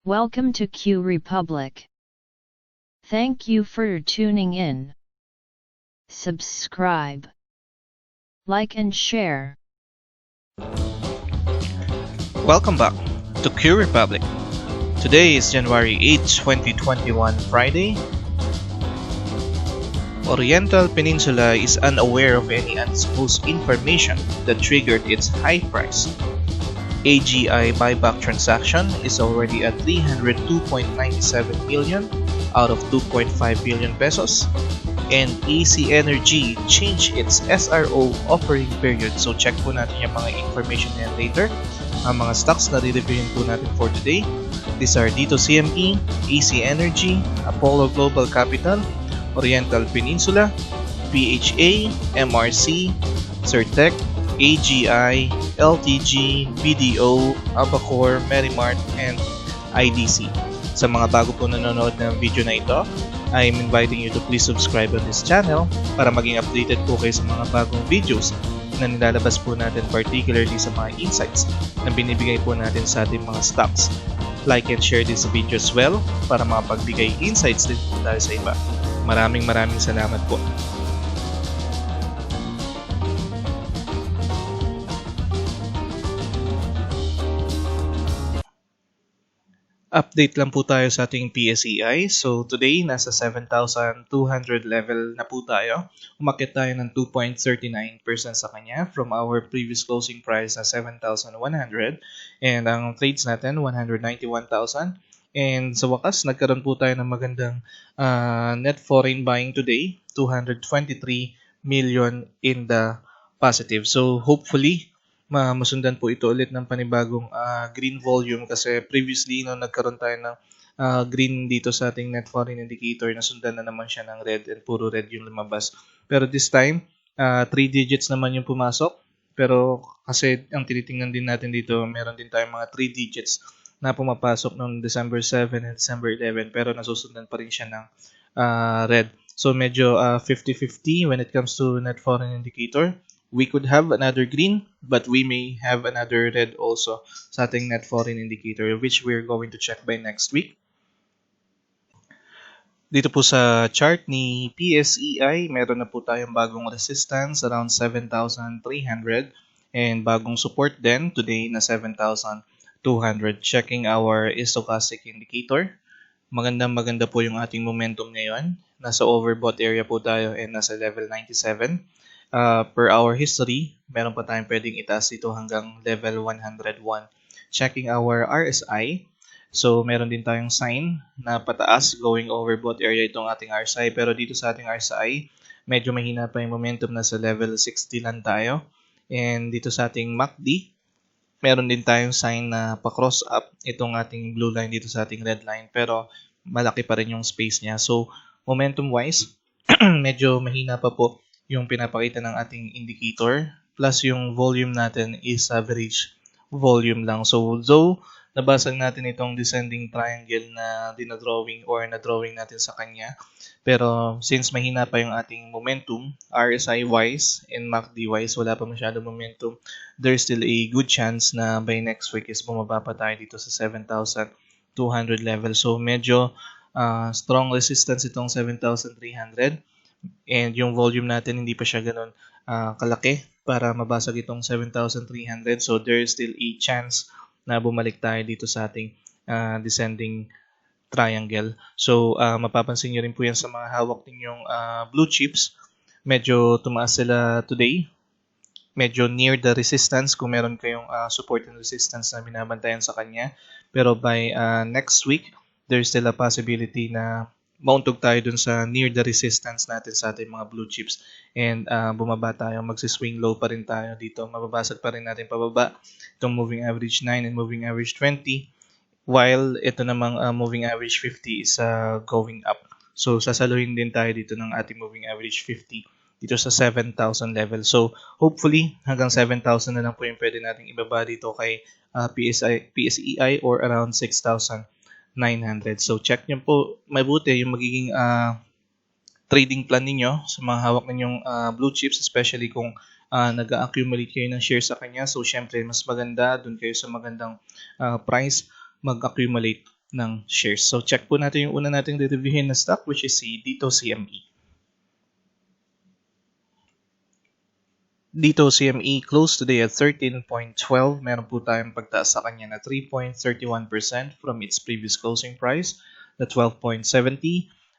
Welcome to QrepubliC. Thank you for tuning in. Subscribe, like and share. Welcome back to QrepubliC. Today is January 8, 2021, Friday. Oriental Peninsula is unaware of any undisclosed information that triggered its high price. AGI buyback transaction is already at 302.97 million out of 2.5 billion pesos. And AC Energy changed its SRO offering period. So check po natin yung mga information na yan later. Ang mga stocks na re-reviewin po natin for today. These are Dito CME, AC Energy, Apollo Global Capital, Oriental Peninsula, PHA, MRC, Certec, AGI, LTG, BDO, Abacor, Merimart, and IDC. Sa mga bago po nanonood ng video na ito, I'm inviting you to please subscribe on this channel para maging updated po kayo sa mga bagong videos na nilalabas po natin, particularly sa mga insights na binibigay po natin sa ating mga stocks. Like and share this video as well para makapagbigay insights din po tayo sa iba. Maraming salamat po. Update lang po tayo sa ating PSEI. So today, nasa 7,200 level na po tayo. Umakyat tayo ng 2.39% sa kanya from our previous closing price na 7,100. And ang trades natin, 191,000. And sa wakas, nagkaroon po tayo ng magandang net foreign buying today, 223 million in the positive. So hopefully, masundan po ito ulit ng panibagong green volume kasi previously nagkaroon tayo ng green dito sa ating net foreign indicator, nasundan na naman siya ng red and puro red yung lumabas. Pero this time, 3 digits naman yung pumasok. Pero kasi ang tinitingnan din natin dito, meron din tayong mga 3 digits na pumapasok noong December 7 and December 11 pero nasusundan pa rin siya ng red. So medyo 50-50 when it comes to net foreign indicator. We could have another green, but we may have another red also sa ating net foreign indicator, which we're going to check by next week. Dito po sa chart ni PSEI, meron na po tayong bagong resistance around 7,300 and bagong support din today na 7,200. Checking our stochastic indicator. Maganda po yung ating momentum ngayon. Nasa overbought area po tayo and nasa level 97. Per our history, meron pa tayong pwedeng itaas dito hanggang level 101. Checking our RSI, so meron din tayong sign na pataas going overbought area itong ating RSI. Pero dito sa ating RSI, medyo mahina pa yung momentum, nasa level 60 lang tayo. And dito sa ating MACD, meron din tayong sign na pa-cross up itong ating blue line dito sa ating red line. Pero malaki pa rin yung space niya. So momentum-wise, medyo mahina pa po yung pinapakita ng ating indicator, plus yung volume natin is average volume lang. So though nabasag natin itong descending triangle na dinadrawing or na-drawing natin sa kanya, pero since mahina pa yung ating momentum, RSI wise and MACD wise, wala pa masyadong momentum, there's still a good chance na by next week is bumaba pa tayo dito sa 7,200 level. So medyo strong resistance itong 7,300. And yung volume natin hindi pa siya ganun kalaki para mabasag itong 7,300. So there is still a chance na bumalik tayo dito sa ating descending triangle. So mapapansin nyo rin po yan sa mga hawak ninyong blue chips. Medyo tumaas sila today. Medyo near the resistance kung meron kayong support and resistance na binabantayan sa kanya. Pero by next week, there's still a possibility na mauntog tayo dun sa near the resistance natin sa ating mga blue chips and bumaba tayo, magsiswing low pa rin tayo dito, mababasag pa rin natin pababa itong moving average 9 and moving average 20, while ito namang moving average 50 is going up. So sasaluhin din tayo dito ng ating moving average 50 dito sa 7,000 level. So hopefully hanggang 7,000 na lang po yung pwede nating ibaba dito kay PSEI or around 6,900. So check nyo po mabuti yung magiging trading plan ninyo sa mga hawak ninyong blue chips, especially kung nag-accumulate kayo ng shares sa kanya. So syempre mas maganda, dun kayo sa magandang price mag-accumulate ng shares. So check po natin yung una nating re-reviewin na stock, which is si Dito CME. Dito CME closed today at 13.12. Meron po tayong pagtaas sa kanya na 3.31% from its previous closing price na 12.70.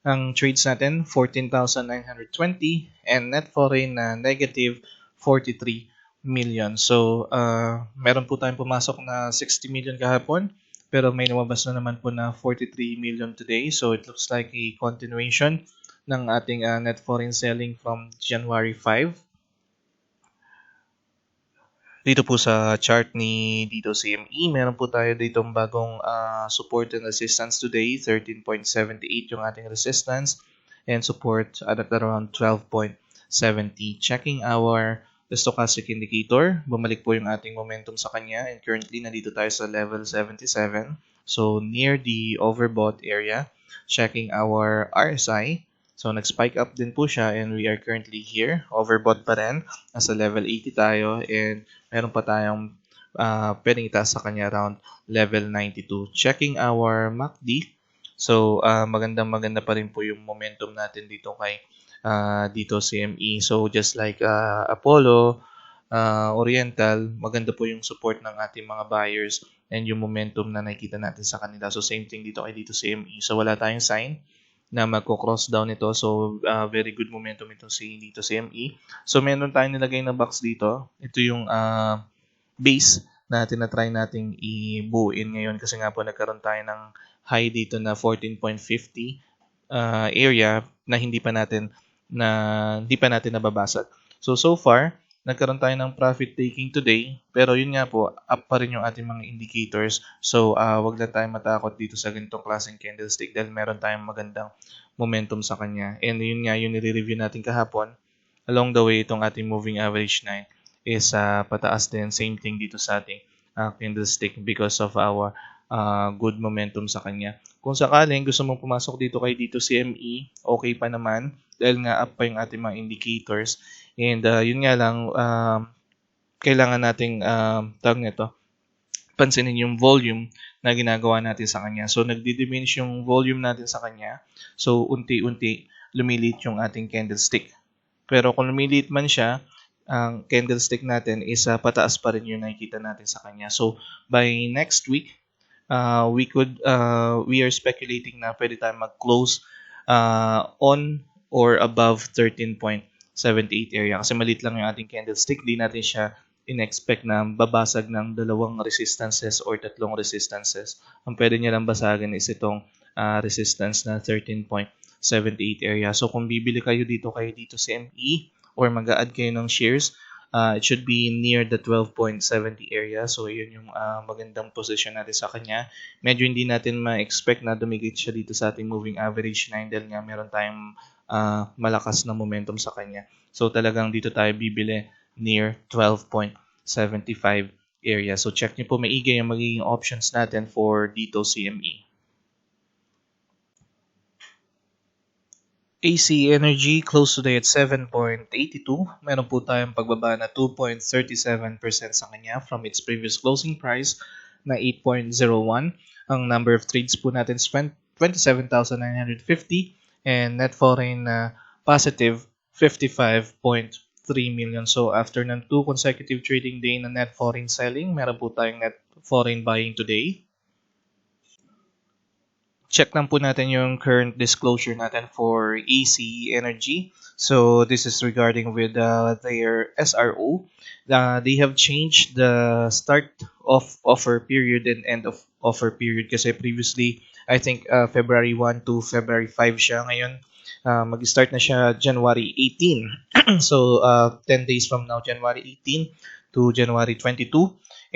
Ang trades natin, 14,920 and net foreign na negative 43 million. So, meron po tayong pumasok na 60 million kahapon, pero may lumabas na naman po na 43 million today. So, it looks like a continuation ng ating net foreign selling from January 5. Dito po sa chart ni Dito CME, meron po tayo ditong bagong support and resistance today. 13.78 yung ating resistance and support at around 12.70. Checking our stochastic indicator, bumalik po yung ating momentum sa kanya and currently nandito tayo sa level 77. So near the overbought area. Checking our RSI. So nag-spike up din po siya and we are currently here. Overbought pa rin. Nasa level 80 tayo and meron pa tayong pwedeng itaas sa kanya around level 92. Checking our MACD. So, maganda pa rin po yung momentum natin dito kay dito CME. So, just like Apollo, Oriental, maganda po yung support ng ating mga buyers and yung momentum na nakikita natin sa kanila. So, same thing dito kay dito CME. So, wala tayong sign na magko-cross down ito. So, very good momentum ito dito CME. So, meron tayong nilagay na box dito. Ito yung base na tinatry nating i-buuin ngayon kasi nga po nagkaroon tayo ng high dito na 14.50 area na hindi pa natin nababasag. So far, nagkaroon tayo ng profit taking today, pero yun nga po, up pa rin yung ating mga indicators. So, wag lang tayong matakot dito sa ganitong klaseng candlestick dahil meron tayong magandang momentum sa kanya. And yun nga, yung nire-review natin kahapon, along the way, itong ating moving average 9 is pataas din. Same thing dito sa ating candlestick because of our good momentum sa kanya. Kung sakaling gusto mong pumasok dito kay dito CME, okay pa naman dahil nga up pa yung ating mga indicators. And yun nga lang, kailangan nating tawag nito, pansinin yung volume na ginagawa natin sa kanya. So, nagdi-diminish yung volume natin sa kanya. So, unti-unti lumiliit yung ating candlestick. Pero kung lumiliit man siya, ang candlestick natin is pataas pa rin yung nakikita natin sa kanya. So, by next week, we are speculating na pwede tayong mag-close on or above 13.78 area. Kasi maliit lang yung ating candlestick. Di natin siya in-expect na babasag ng dalawang resistances or tatlong resistances. Ang pwede niya lang basagin is itong resistance na 13.78 area. So kung bibili kayo dito sa CME or mag-a-add kayo ng shares, it should be near the 12.70 area. So yun yung magandang position natin sa kanya. Medyo hindi natin ma-expect na dumigit siya dito sa ating moving average 9 dahil nga meron tayong malakas na momentum sa kanya. So talagang dito tayo bibili near 12.75 area. So check niyo po maigi yung magiging options natin for dito CME. AC Energy close today at 7.82. Meron po tayong pagbaba na 2.37% sa kanya from its previous closing price na 8.01. Ang number of trades po natin is 27,950 and net foreign na positive 55.3 million. So after ng 2 consecutive trading day na net foreign selling, meron po tayong net foreign buying today. Check lang po natin yung current disclosure natin for ACE Energy. So this is regarding with their SRO. They have changed the start of offer period and end of offer period kasi previously I think February 1 to February 5 siya. Ngayon mag-start na siya January 18. So 10 days from now, January 18 to January 22.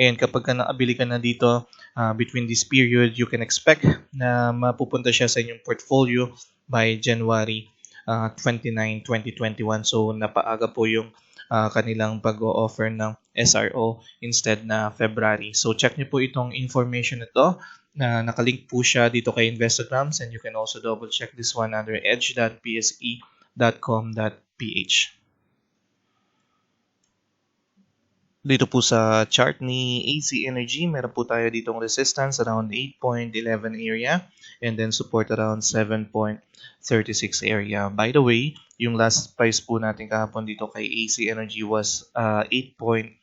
And kapag nakabili ka na dito between this period, you can expect na mapupunta siya sa inyong portfolio by January 29, 2021. So napaaga po yung kanilang pag-o-offer ng SRO instead na February. So check niyo po itong information ito na nakalink po siya dito kay Investograms and you can also double check this one under edge.pse.com.ph. Dito po sa chart ni AC Energy, meron po tayo ditong resistance around 8.11 area and then support around 7.36 area. By the way, yung last price po natin kahapon dito kay AC Energy was 8.01.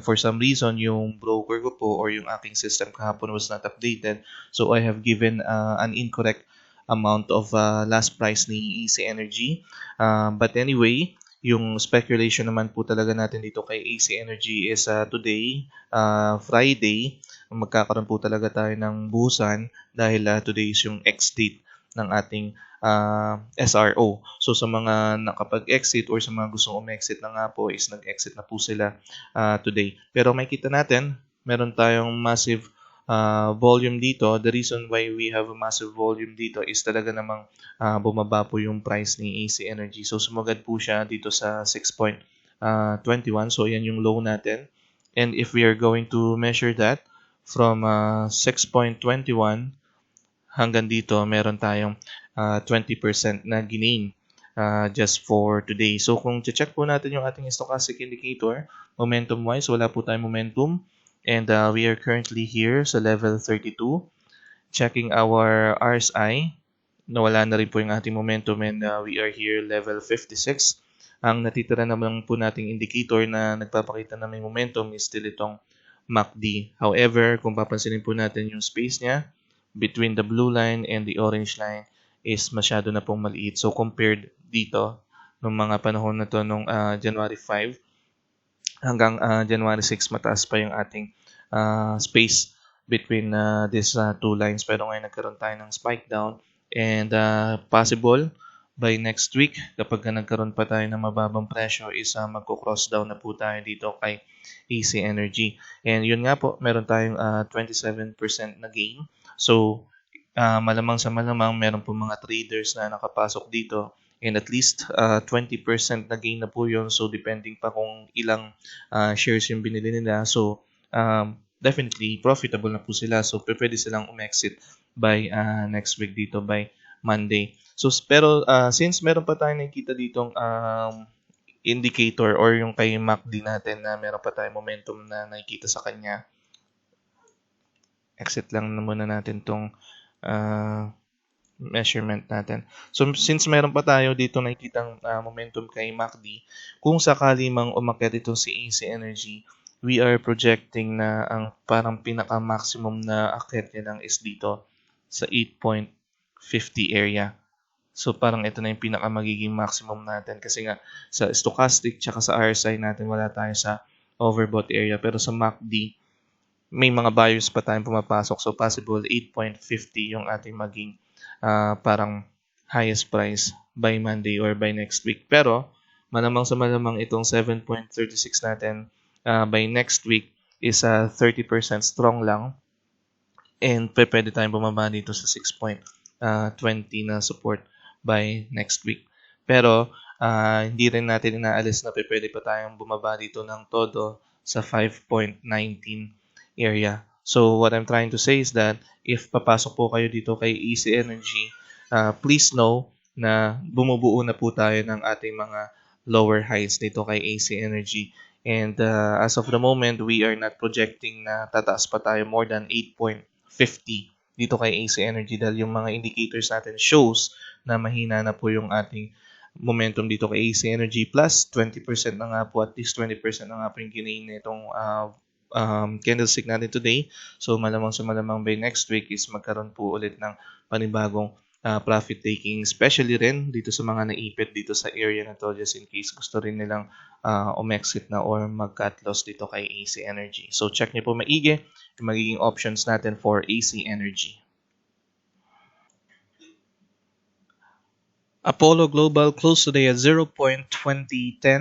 For some reason, yung broker ko po or yung aking system kahapon was not updated. So I have given an incorrect amount of last price ni AC Energy. But anyway, yung speculation naman po talaga natin dito kay AC Energy is today, Friday, magkakaroon po talaga tayo ng buhusan dahil today is yung ex-date ng ating SRO. So sa mga nakapag-exit or sa mga gustong umexit na nga po is nag-exit na po sila today. Pero makita natin, meron tayong massive volume dito. The reason why we have a massive volume dito is talaga namang bumaba po yung price ni AC Energy. So sumagad po siya dito sa 6.21. So yan yung low natin. And if we are going to measure that from 6.21 hanggang dito, meron tayong 20% na ginain just for today. So kung check po natin yung ating stochastic indicator, momentum-wise, wala po tayong momentum. And we are currently here sa level 32. Checking our RSI, nawala na rin po yung ating momentum and we are here level 56. Ang natitira naman po nating indicator na nagpapakita na may momentum is still itong MACD. However, kung papansinin po natin yung space niya between the blue line and the orange line is masyado na pong maliit. So compared dito, nung mga panahon na to nung January 5, hanggang January 6, mataas pa yung ating space between these two lines. Pero ngayon nagkaroon tayo ng spike down and possible by next week kapag nagkaroon pa tayo ng mababang presyo is magko-cross down na po tayo dito kay AC Energy. And yun nga po, meron tayong 27% na gain. So malamang sa malamang meron po mga traders na nakapasok dito and at least 20% na gain na po yun. So, depending pa kung ilang shares yung binili nila. So, definitely, profitable na po sila. So, pwede silang umexit by next week dito, by Monday. So, pero since meron pa tayong nakikita ditong indicator or yung kay MACD natin na meron pa tayong momentum na nakikita sa kanya, exit lang na muna natin tong measurement natin. So, since meron pa tayo dito nakikitang momentum kay MACD, kung sakali mang umakyat ito si AC Energy, we are projecting na ang parang pinaka-maximum na akyat niya lang is dito sa 8.50 area. So, parang ito na yung pinaka-magiging maximum natin kasi nga sa stochastic tsaka sa RSI natin wala tayo sa overbought area. Pero sa MACD, may mga buyers pa tayong pumapasok. So, possible 8.50 yung ating maging parang highest price by Monday or by next week. Pero, malamang sa malamang itong 7.36 natin by next week is 30% strong lang. And pwede tayong bumaba dito sa 6.20 na support by next week. Pero, hindi rin natin inaalis na pwede pa tayong bumaba dito ng todo sa 5.19 area. So, what I'm trying to say is that if papasok po kayo dito kay AC Energy, please know na bumubuo na po tayo ng ating mga lower highs dito kay AC Energy. And as of the moment, we are not projecting na tataas pa tayo more than 8.50 dito kay AC Energy dahil yung mga indicators natin shows na mahina na po yung ating momentum dito kay AC Energy plus 20% na nga po, at least 20% na nga po yung ginain nitong candlestick natin today. So malamang sa malamang by next week is magkaroon po ulit ng panibagong profit taking, especially rin dito sa mga naipit dito sa area na to just in case gusto rin nilang umexit na or mag-cut loss dito kay AC Energy. So check niyo po maigi yung magiging options natin for AC Energy. Apollo Global closed today at 0.2010.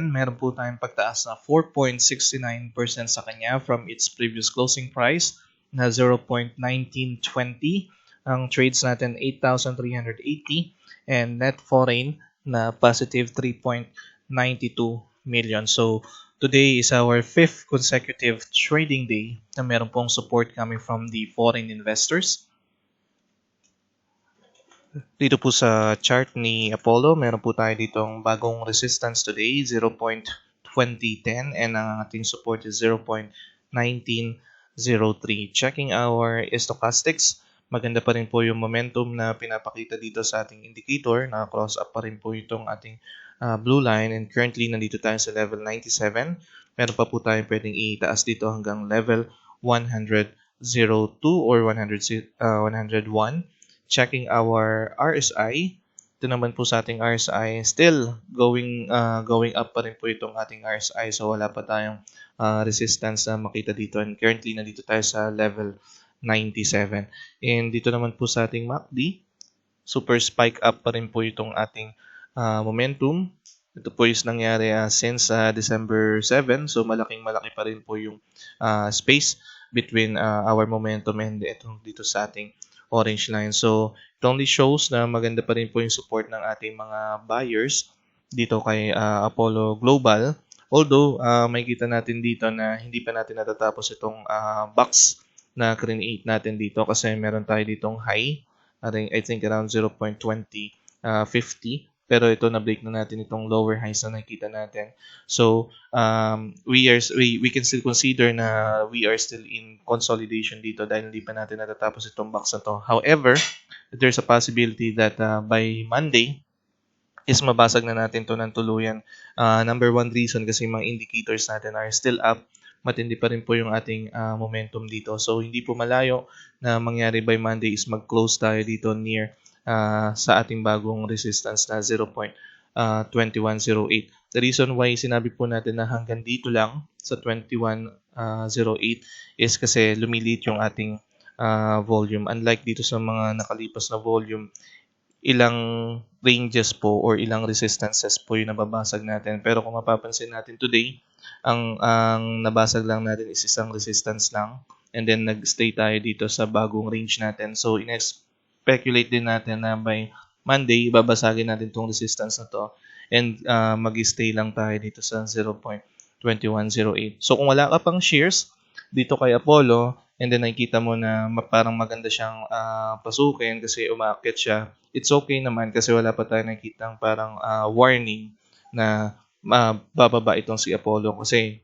Meron po tayong pagtaas na 4.69% sa kanya from its previous closing price na 0.1920. Ang trades natin 8,380 and net foreign na positive 3.92 million. So today is our 5th consecutive trading day na meron pong support coming from the foreign investors. Dito po sa chart ni Apollo, meron po tayo ditong bagong resistance today, 0.12 2010 and ang ating support is 0.1903. Checking our stochastics, maganda pa rin po yung momentum na pinapakita dito sa ating indicator. Naka-cross up pa rin po itong ating blue line and currently nandito tayo sa level 97. Meron pa po tayong pwedeng itaas dito hanggang level 102 or 101. Checking our RSI. Ito naman po sa ating RSI, still going up pa rin po itong ating RSI. So wala pa tayong resistance na makita dito. And currently, nandito tayo sa level 97. And dito naman po sa ating MACD, super spike up pa rin po itong ating momentum. Ito po is nangyari since December 7. So malaki pa rin po yung space between our momentum and itong dito sa ating orange line. So it only shows na maganda pa rin po yung support ng ating mga buyers dito kay Apollo Global. Although may kita natin dito na hindi pa natin natatapos itong box na create natin dito kasi meron tayo ditong high, I think around 0.2050. Pero ito na-break na natin itong lower highs na nakita natin. So, we can still consider na we are still in consolidation dito dahil hindi pa natin natatapos itong box na to. However, there's a possibility that by Monday is mabasag na natin to ng tuluyan. Number one reason kasi mga indicators natin are still up. Matindi pa rin po yung ating momentum dito. So, hindi po malayo na mangyari by Monday is mag-close tayo dito near sa ating bagong resistance na 0.2108. The reason why sinabi po natin na hanggang dito lang sa 2108 is kasi lumiliit yung ating volume. Unlike dito sa mga nakalipas na volume, ilang ranges po or ilang resistances po yung nababasag natin. Pero kung mapapansin natin today, ang nabasag lang natin is isang resistance lang. And then nag-stay tayo dito sa bagong range natin. So, speculate din natin na by Monday, babasagin natin itong resistance na to and mag-stay lang tayo dito sa 0.2108. So kung wala ka pang shares dito kay Apollo and then nakikita mo na parang maganda siyang pasukin kasi umaakit siya, it's okay naman kasi wala pa tayo nakikitang parang warning na bababa itong si Apollo kasi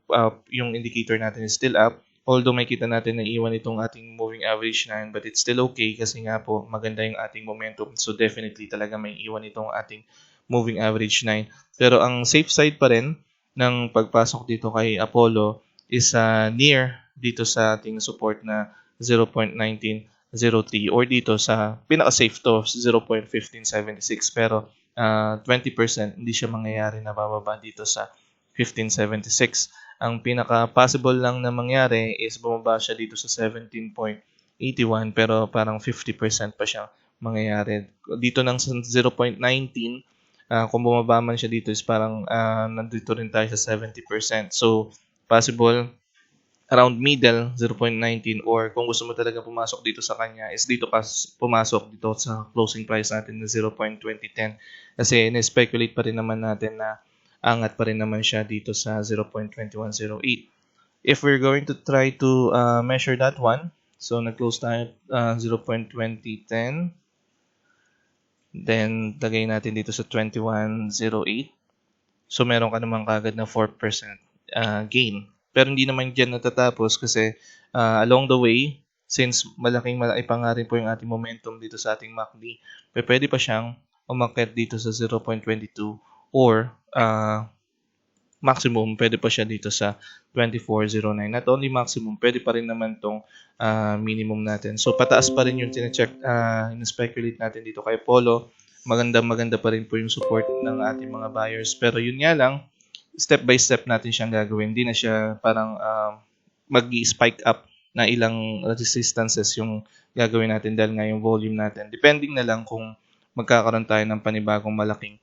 yung indicator natin is still up. Although may kita natin na iwan itong ating moving average line, but it's still okay kasi nga po maganda yung ating momentum. So definitely talaga may iwan itong ating moving average line. Pero ang safe side pa rin ng pagpasok dito kay Apollo is near dito sa ating support na 0.1903 or dito sa pinaka-safe to 0.1576. Pero 20% hindi siya mangyayari na bababa dito sa 1576. Ang pinaka-possible lang na mangyari is bumaba siya dito sa 17.81 pero parang 50% pa siya mangyayari. Dito ng 0.19, kung bumaba man siya dito is parang nandito rin tayo sa 70%. So, possible around middle, 0.19 or kung gusto mo talaga pumasok dito sa kanya is dito ka pumasok dito sa closing price natin na 0.2010 kasi na-speculate pa rin naman natin na angat pa rin naman siya dito sa 0.2108. If we're going to try to measure that one, so nag-close tayo 0.2010. Then, lagay natin dito sa 2108. So, meron ka naman kagad na 4% gain. Pero hindi naman dyan natatapos kasi along the way, since malaki pa nga rin po yung ating momentum dito sa ating MACD, pwede pa siyang umakyat dito sa 0.22 or maximum, pwede pa siya dito sa 2409. Not only maximum, pwede pa rin naman tong minimum natin. So, pataas pa rin yung tine-check, in-speculate natin dito kay Polo. Maganda pa rin po yung support ng ating mga buyers. Pero yun nga lang, step by step natin siyang gagawin. Hindi na siya parang mag-spike up na ilang resistances yung gagawin natin dahil nga yung volume natin. Depending na lang kung magkakaroon tayo ng panibagong malaking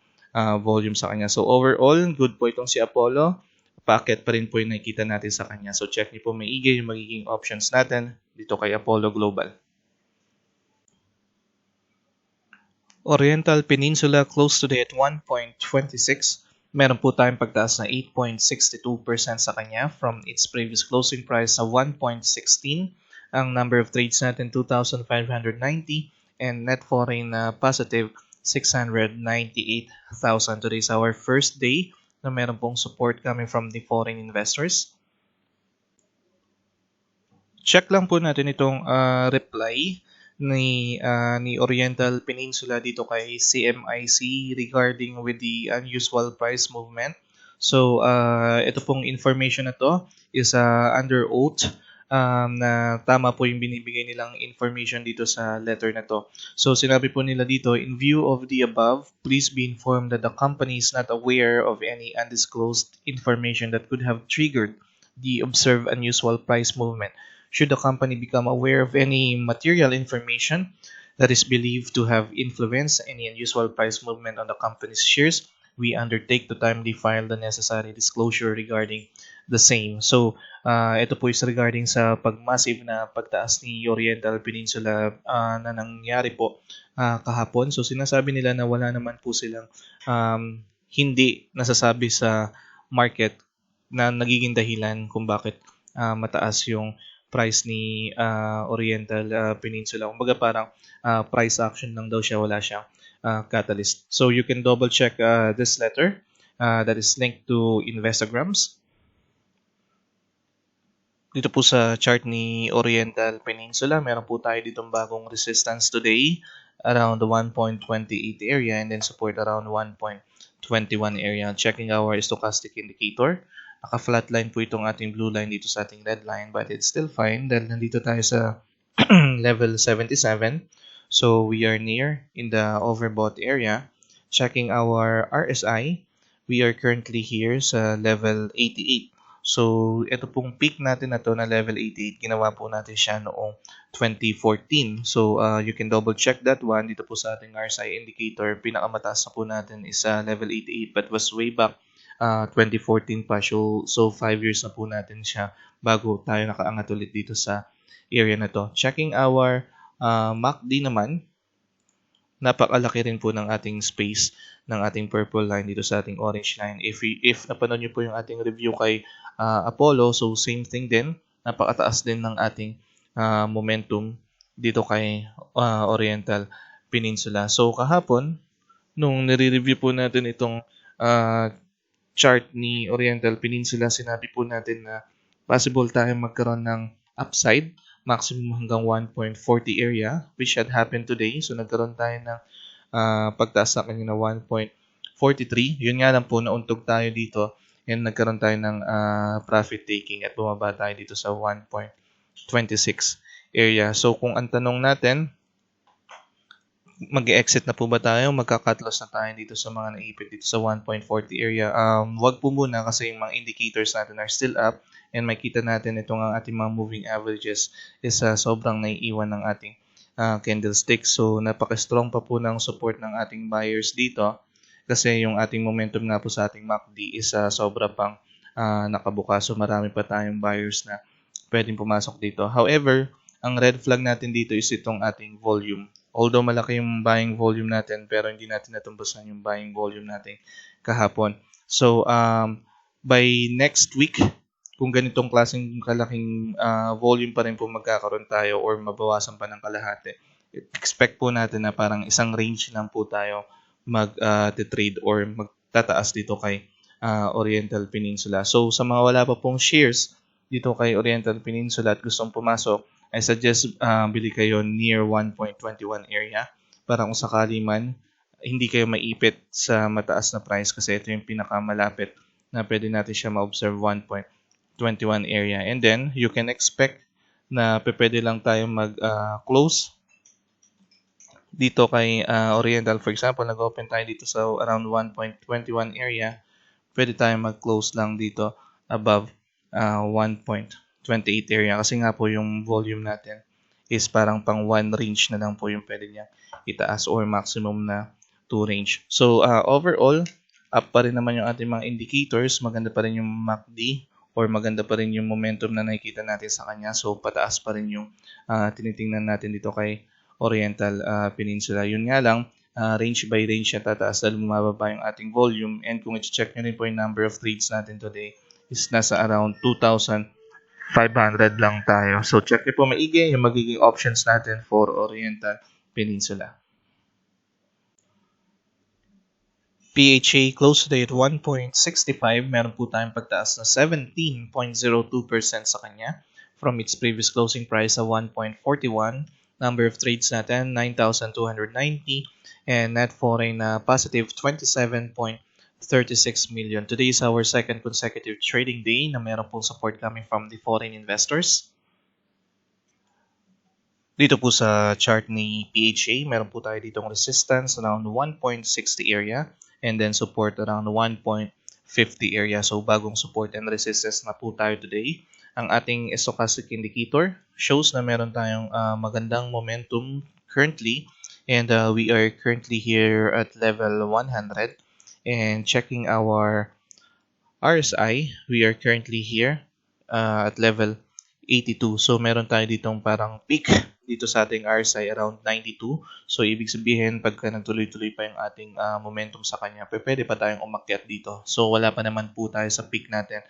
volume sa kanya. So overall, good po itong si Apollo. Paakyat pa rin po yung nakikita natin sa kanya. So check niyo po maigi yung magiging options natin dito kay Apollo Global. Oriental Peninsula closed today at 1.26. Meron po tayong pagtaas na 8.62% sa kanya from its previous closing price sa 1.16. Ang number of trades natin 2,590 and net foreign positive 698,000. Today is our first day na meron pong support coming from the foreign investors. Check lang po natin itong reply ni Oriental Peninsula dito kay CMIC regarding with the unusual price movement. So, ito pong information na to is under oath na tama po yung binibigay nilang information dito sa letter na to. So, sinabi po nila dito, in view of the above, please be informed that the company is not aware of any undisclosed information that could have triggered the observed unusual price movement. Should the company become aware of any material information that is believed to have influenced any unusual price movement on the company's shares, we undertake to timely file the necessary disclosure regarding the same. So, ito po is regarding sa pagmassive na pagtaas ni Oriental Peninsula na nangyari po kahapon. So, sinasabi nila na wala naman po silang hindi nasasabi sa market na nagiging dahilan kung bakit mataas yung price ni Oriental Peninsula. Kumbaga parang price action lang daw siya, wala siyang catalyst. So you can double check this letter that is linked to Investograms. Dito po sa chart ni Oriental Peninsula, meron po tayo ditong bagong resistance today around the 1.28 area and then support around 1.21 area. Checking our stochastic indicator. Naka-flatline po itong ating blue line dito sa ating red line, but it's still fine dahil nandito tayo sa level 77. So we are near in the overbought area. Checking our RSI, we are currently here sa level 88. So ito pong peak natin na to na level 88, ginawa po natin siya noong 2014. So you can double check that one. Dito po sa ating RSI indicator, pinakamataas na po natin is level 88 but was way back 2014 pa. So 5 years na po natin siya bago tayo nakaangat ulit dito sa area na to. Checking our MACD naman, napakalaki rin po ng ating space ng ating purple line dito sa ating orange line. If napanood nyo po yung ating review kay Apollo, so same thing din, napakataas din ng ating momentum dito kay Oriental Peninsula. So kahapon, nung nire-review po natin itong chart ni Oriental Peninsula, sinabi po natin na possible tayong magkaroon ng upside, maximum hanggang 1.40 area, which had happened today. So nagkaroon tayo ng pagtaas sa kanina 1.43. Yun nga lang po, nauntog tayo dito and nagkaroon tayo ng profit taking at bumaba tayo dito sa 1.26 area. So kung ang tanong natin, mag-exit na po ba tayo? Magka-cut loss na tayo dito sa mga naipit dito sa 1.40 area? Wag po muna kasi yung mga indicators natin are still up and makita natin itong ang ating mga moving averages is sobrang naiiwan ng ating candlestick. So napaka-strong pa po ng support ng ating buyers dito kasi yung ating momentum nga po sa ating MACD is sobra pang nakabukas. So marami pa tayong buyers na pwedeng pumasok dito. However, ang red flag natin dito is itong ating volume. Although malaki yung buying volume natin, pero hindi natin natumbasan yung buying volume natin kahapon. So, by next week, kung ganitong klaseng kalaking volume pa rin po magkakaroon tayo or mabawasan pa ng kalahati, expect po natin na parang isang range lang po tayo mag-trade or magtataas dito kay Oriental Peninsula. So, sa mga wala pa pong shares dito kay Oriental Peninsula at gustong pumasok, I suggest bili kayo near 1.21 area para kung sakali man hindi kayo maipit sa mataas na price kasi ito yung pinakamalapit na pwede natin siya ma-observe 1.21 area. And then you can expect na pwede lang tayo mag-close dito kay Oriental. For example, nag-open tayo dito sa around 1.21 area. Pwede tayo mag-close lang dito above 1.28 area kasi nga po yung volume natin is parang pang 1 range na lang po yung pwede niya itaas or maximum na 2 range. So overall, up pa rin naman yung ating mga indicators, maganda pa rin yung MACD or maganda pa rin yung momentum na nakikita natin sa kanya. So pataas pa rin yung tinitingnan natin dito kay Oriental Peninsula. Yun nga lang, range by range siya tataas dahil bumababa yung ating volume, and kung i-check nyo rin po yung number of trades natin today is nasa around 2,500 lang tayo. So check nyo po maigi yung magiging options natin for Oriental Peninsula. PHA close today at 1.65. Meron po tayong pagtaas na 17.02% sa kanya from its previous closing price sa 1.41. Number of trades natin, 9,290. And net foreign na positive 27.36 million. Today is our second consecutive trading day na meron pong support coming from the foreign investors. Dito po sa chart ni PHA, meron po tayo ditong resistance around 1.60 area and then support around 1.50 area. So bagong support and resistance na po tayo today. Ang ating stochastic indicator shows na meron tayong magandang momentum currently and we are currently here at level 100 and checking our RSI, we are currently here at level 82. So meron tayo ditong parang peak dito sa ating RSI around 92. So ibig sabihin pagka nagtuloy-tuloy pa yung ating momentum sa kanya, pwede pa tayong umakyat dito. So wala pa naman po tayo sa peak natin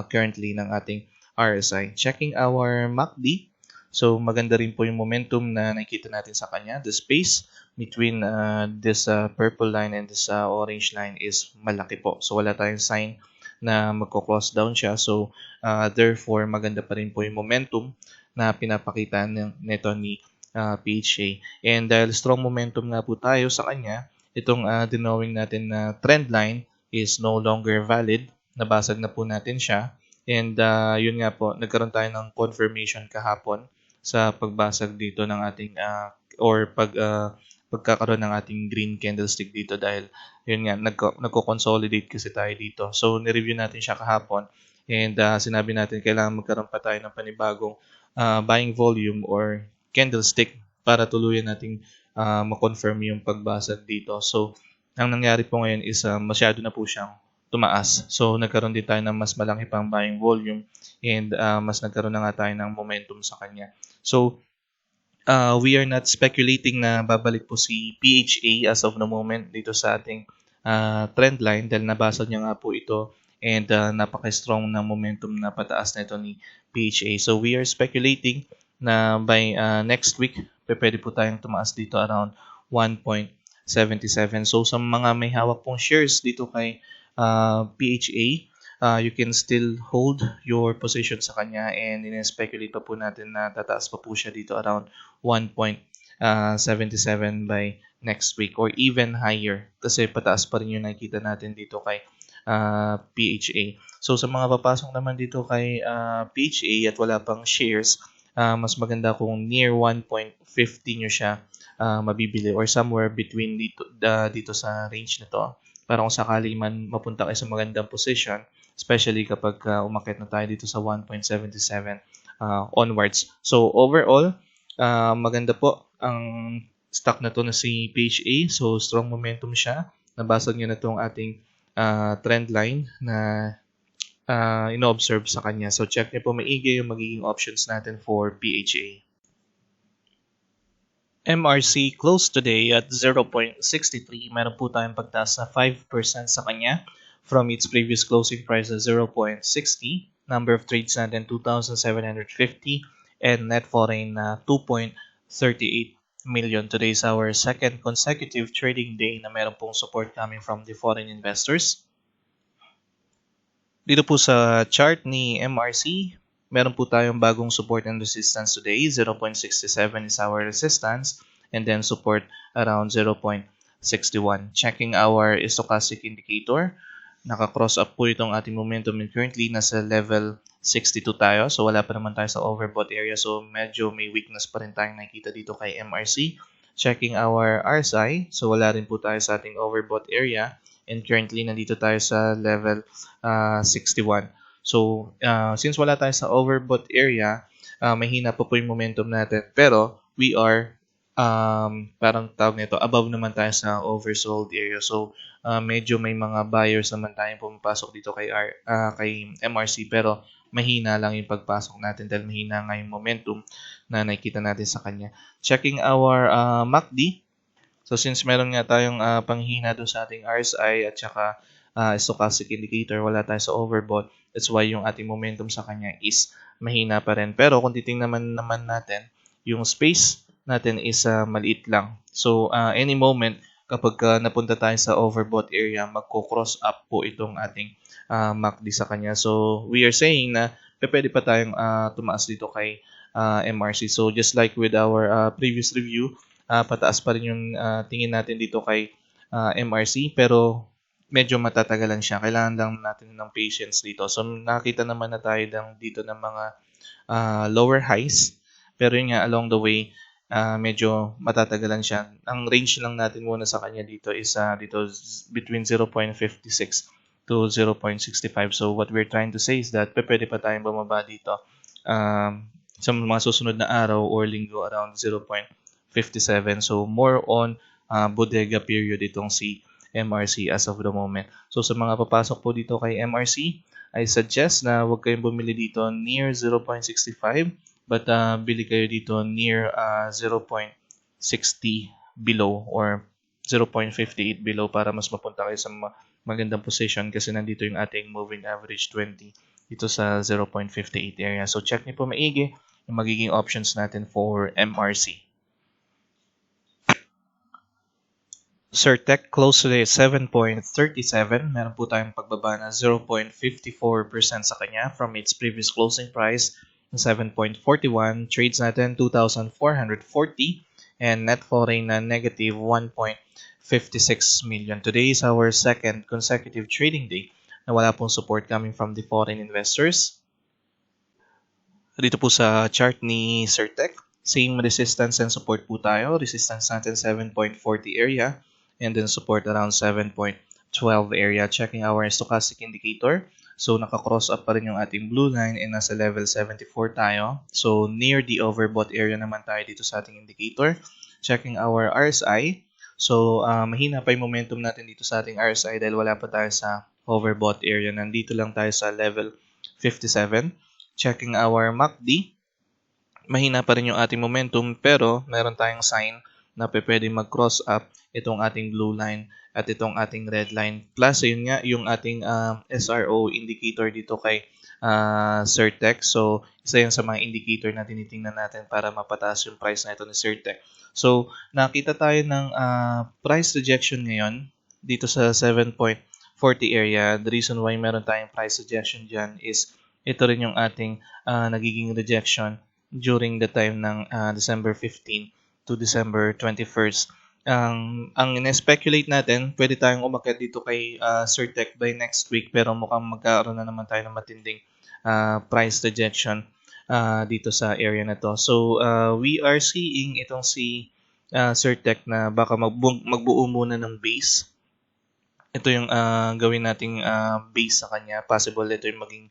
currently ng ating RSI. Checking our MACD. So maganda rin po yung momentum na nakikita natin sa kanya. The space between this purple line and this orange line is malaki po. So wala tayong sign na magko-cross down siya. So therefore maganda pa rin po yung momentum na pinapakita nito ni PHA. And dahil strong momentum nga po tayo sa kanya, itong dinowing natin na trend line is no longer valid. Nabasag na po natin siya. And yun nga po, nagkaroon tayo ng confirmation kahapon sa pagbasag dito ng ating pagkakaroon ng ating green candlestick dito dahil yun nga, nagko-consolidate kasi tayo dito. So, nireview natin siya kahapon and sinabi natin kailangan magkaroon pa tayo ng panibagong buying volume or candlestick para tuluyan nating ma-confirm yung pagbasag dito. So, ang nangyari po ngayon is masyado na po siyang tumaas. So, nagkaroon din tayo ng mas malaki pang buying volume and mas nagkaroon na nga tayo ng momentum sa kanya. So, we are not speculating na babalik po si PHA as of the moment dito sa ating trend line dahil nabasag niya nga po ito and napaka-strong na momentum na pataas na ito ni PHA. So we are speculating na by next week, pwede po tayong tumaas dito around 1.77. So sa mga may hawak pong shares dito kay PHA, you can still hold your position sa kanya and in-speculate pa po natin na tataas pa po siya dito around 1.77 by next week or even higher kasi pataas pa rin yung nakikita natin dito kay PHA. So sa mga papasok naman dito kay PHA at wala pang shares, mas maganda kung near 1.50 nyo siya mabibili or somewhere between dito sa range na to para kung sakali man mapunta kayo sa magandang position, especially kapag umakyat na tayo dito sa 1.77 onwards. So overall, maganda po ang stock na to na si PHA. So strong momentum siya. Nabasag niyo na itong ating trend line na ino-observe sa kanya. So check niyo po maigi yung magiging options natin for PHA. MRC closed today at 0.63. Meron po tayong pagtaas na 5% sa kanya from its previous closing price of 0.60. Number of trades natin 2,750 and net foreign na 2.38 million. Today is our second consecutive trading day na meron pong support coming from the foreign investors. Dito po sa chart ni MRC, meron po tayong bagong support and resistance today. 0.67 is our resistance and then support around 0.61. Checking our stochastic indicator, naka-cross up po itong ating momentum and currently nasa level 62 tayo. So wala pa naman tayo sa overbought area. So medyo may weakness pa rin tayong nakikita dito kay MRC. Checking our RSI. So wala rin po tayo sa ating overbought area. And currently nandito tayo sa level 61. So since wala tayo sa overbought area, mahina pa po yung momentum natin. Pero we are parang tawag nito, above naman tayo sa oversold area. So medyo may mga buyers naman tayong pumapasok dito kay MRC pero mahina lang yung pagpasok natin dahil mahina nga yung momentum na nakikita natin sa kanya. Checking our MACD. So since meron nga tayong panghina doon sa ating RSI at saka stochastic indicator, wala tayo sa overbought. That's why yung ating momentum sa kanya is mahina pa rin. Pero kung titingnan naman natin, yung space natin is maliit lang. So any moment, kapag napunta tayo sa overbought area, magko-cross up po itong ating MACD sa kanya. So, we are saying na pwede pa tayong tumaas dito kay MRC. So, just like with our previous review, pataas pa rin yung tingin natin dito kay MRC, pero medyo matatagalan siya. Kailangan lang natin ng patience dito. So, nakita naman na tayo dito ng mga lower highs. Pero yun nga, along the way, medyo matatagalan siya. Ang range lang natin muna sa kanya dito is dito between 0.56 to 0.65. So, what we're trying to say is that pwede pa tayong bumaba dito sa mga susunod na araw or linggo around 0.57. So, more on bodega period itong si MRC as of the moment. So, sa mga papasok po dito kay MRC, I suggest na huwag kayong bumili dito near 0.65 but bili kayo dito near 0.60 below or 0.58 below para mas mapunta kayo sa magandang position kasi nandito yung ating moving average 20 dito sa 0.58 area. So, check niyo po maigi yung magiging options natin for MRC. Certec close today at 7.37. Meron po tayong pagbaba na 0.54% sa kanya from its previous closing price na 7.41. Trades natin 2,440 and net foreign na negative 1.56 million. Today is our second consecutive trading day na wala pong support coming from the foreign investors. Dito po sa chart ni Certec, same resistance and support po tayo. Resistance natin 7.40 area. And then support around 7.12 area. Checking our stochastic indicator. So, naka-cross up pa rin yung ating blue line and nasa level 74 tayo. So, near the overbought area naman tayo dito sa ating indicator. Checking our RSI. So, mahina pa yung momentum natin dito sa ating RSI dahil wala pa tayo sa overbought area. Nandito lang tayo sa level 57. Checking our MACD. Mahina pa rin yung ating momentum pero meron tayong sign na pwede mag-cross up itong ating blue line at itong ating red line. Plus, yun nga, yung ating SRO indicator dito kay Certec. So, isa yan sa mga indicator na tinitingnan natin para mapataas yung price na ito ni Certec. So, nakita tayo ng price rejection ngayon dito sa 7.40 area. The reason why meron tayong price rejection dyan is ito rin yung ating nagiging rejection during the time ng December 15 to December 21st. Ang in-speculate natin, pwede tayong umakyat dito kay Certec by next week pero mukhang magkaroon na naman tayo ng matinding price rejection dito sa area na to. So, we are seeing itong si Certec na baka magbuo muna ng base. Ito yung gawin nating base sa kanya. Possible ito yung maging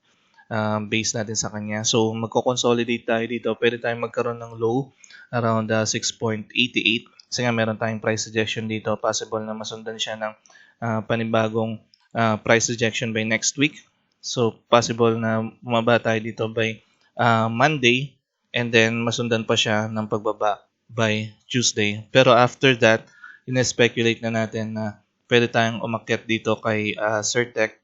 base natin sa kanya. So, magko-consolidate tayo dito. Pwede tayong magkaroon ng low around 6.88. Kasi nga meron tayong price rejection dito. Possible na masundan siya ng panibagong price rejection by next week. So, possible na bumaba tayo dito by Monday and then masundan pa siya ng pagbaba by Tuesday. Pero after that, in-speculate na natin na pwede tayong umakyat dito kay Certec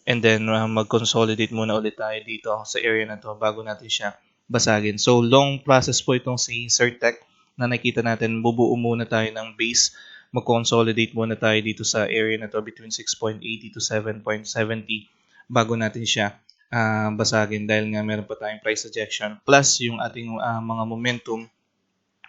and then mag-consolidate muna ulit tayo dito sa area na to bago natin siya basagin. So, long process po itong si Certec na nakita natin. Bubuo muna tayo ng base. Mag-consolidate muna tayo dito sa area na to between 6.80 to 7.70 bago natin siya basagin dahil nga meron pa tayong price rejection. Plus, yung ating mga momentum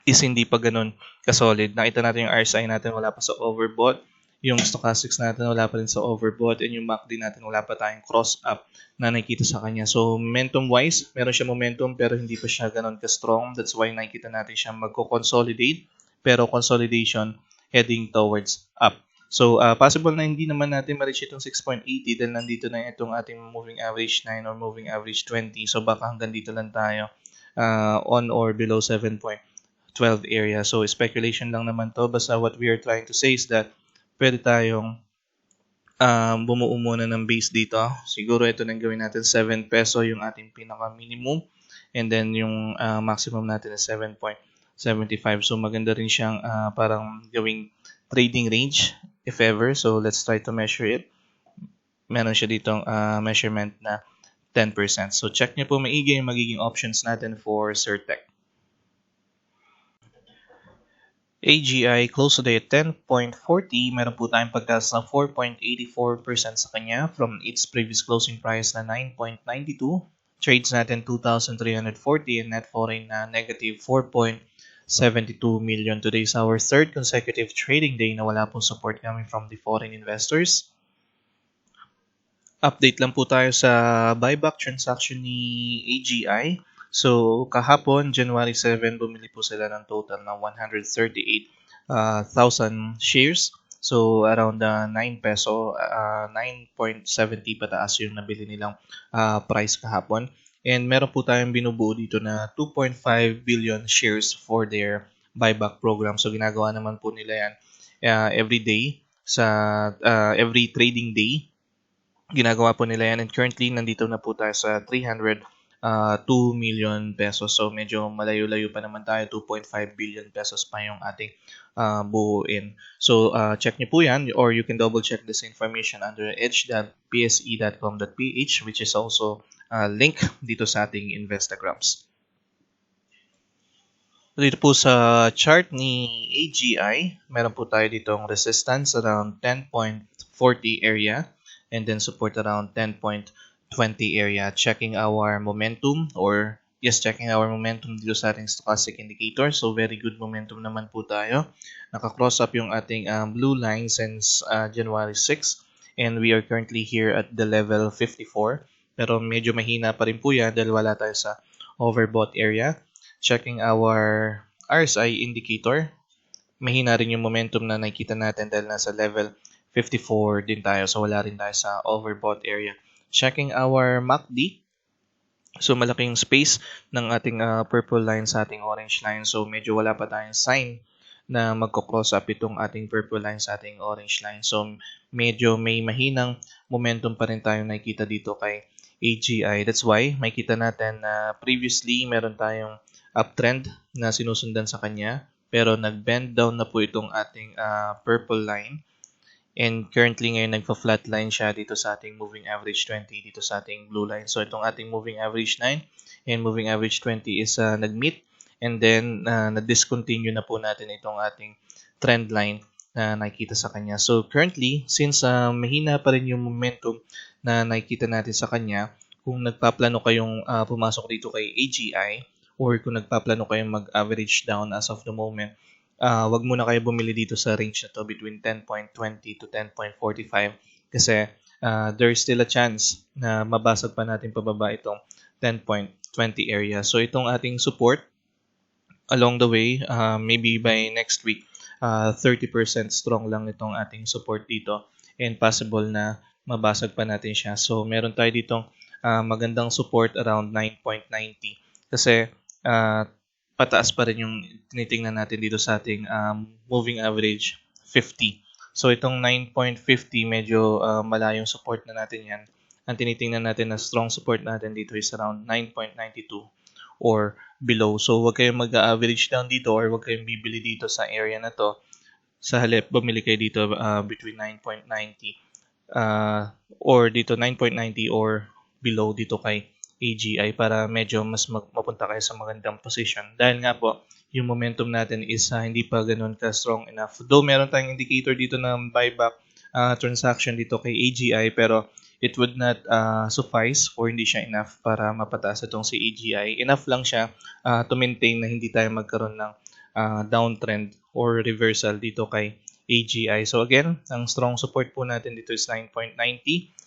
is hindi pa ganun kasolid. Nakita natin yung RSI natin wala pa sa overbought. Yung stochastics natin wala pa rin sa overbought and yung MACD natin wala pa tayong cross up na nakikita sa kanya. So, momentum wise, meron siya momentum pero hindi pa siya ganun ka-strong. That's why nakikita natin siya magko-consolidate pero consolidation heading towards up. So, possible na hindi naman natin ma-reach itong 6.80 dahil nandito na itong ating moving average 9 or moving average 20. So, baka hanggang dito lang tayo on or below 7.12 area. So, speculation lang naman to. Basta what we are trying to say is that pwede tayong bumuo muna ng base dito. Siguro ito nang gawin natin 7 peso yung ating pinaka-minimum. And then yung maximum natin is 7.75. So maganda rin siyang parang gawing trading range if ever. So let's try to measure it. Meron siya ditong measurement na 10%. So check niyo po maigi yung magiging options natin for Certec. AGI close today at 10.40. Meron po tayong pagtaas ng 4.84% sa kanya from its previous closing price na 9.92. Trades natin 2,340 and net foreign na negative 4.72 million. Today is our third consecutive trading day na wala pong support coming from the foreign investors. Update lang po tayo sa buyback transaction ni AGI. So, kahapon, January 7, bumili po sila ng total ng 138,000 shares. So, around 9 peso, 9.70 pataas yung nabili nilang price kahapon. And meron po tayong binubuo dito na 2.5 billion shares for their buyback program. So, ginagawa naman po nila yan every day, every trading day. Ginagawa po nila yan, and currently nandito na po tayo sa 302 million pesos. So medyo malayo-layo pa naman tayo, 2.5 billion pesos pa yung ating buuin. So check nyo po yan, or you can double check this information under edge.pse.com.ph, which is also link dito sa ating Instagrams. Dito po sa chart ni AGI, meron po tayo ditong resistance around 10.40 area. And then support around 10.20 area. Checking our momentum checking our momentum dito sa ating stochastic indicator. So very good momentum naman po tayo. Naka-cross up yung ating blue line since January 6, and we are currently here at the level 54. Pero medyo mahina pa rin po yan dahil wala tayo sa overbought area. Checking our RSI indicator. Mahina rin yung momentum na nakikita natin dahil nasa level 54 din tayo, so wala rin tayo sa overbought area. Checking our MACD. So malaking space ng ating purple line sa ating orange line. So medyo wala pa tayong sign na magko-cross up itong ating purple line sa ating orange line. So medyo may mahinang momentum pa rin tayo nakikita dito kay AGI. That's why makita natin na previously meron tayong uptrend na sinusundan sa kanya, pero nag-bend down na po itong ating purple line. And currently ngayon nagpa-flatline siya dito sa ating moving average 20 dito sa ating blue line. So itong ating moving average 9 and moving average 20 is nag-meet, and then na-discontinue na po natin itong ating trend line na nakikita sa kanya. So currently, since mahina pa rin yung momentum na nakikita natin sa kanya, kung nagpaplano kayong pumasok dito kay AGI, or kung nagpaplano kayong mag-average down as of the moment, wag muna kayo bumili dito sa range na to between 10.20 to 10.45 kasi there's still a chance na mabasag pa natin pababa itong 10.20 area. So itong ating support along the way, maybe by next week, 30% strong lang itong ating support dito, and possible na mabasag pa natin siya. So meron tayo ditong magandang support around 9.90 kasi pataas pa rin yung tinitingnan natin dito sa ating moving average 50. So itong 9.50 medyo malayong support na natin yan. Ang tinitingnan natin na strong support natin dito is around 9.92 or below. So huwag kayong mag-average down dito, or huwag kayong bibili dito sa area na to. Sa halip, bumili kayo dito between 9.90 or dito 9.90 or below dito kay AGI para medyo mas mapunta kayo sa magandang position. Dahil nga po, yung momentum natin is hindi pa ganun ka-strong enough. Though meron tayong indicator dito ng buyback transaction dito kay AGI, pero it would not suffice, or hindi siya enough para mapataas itong si AGI. Enough lang siya to maintain na hindi tayo magkaroon ng downtrend or reversal dito kay AGI. So again, ang strong support po natin dito is 9.90.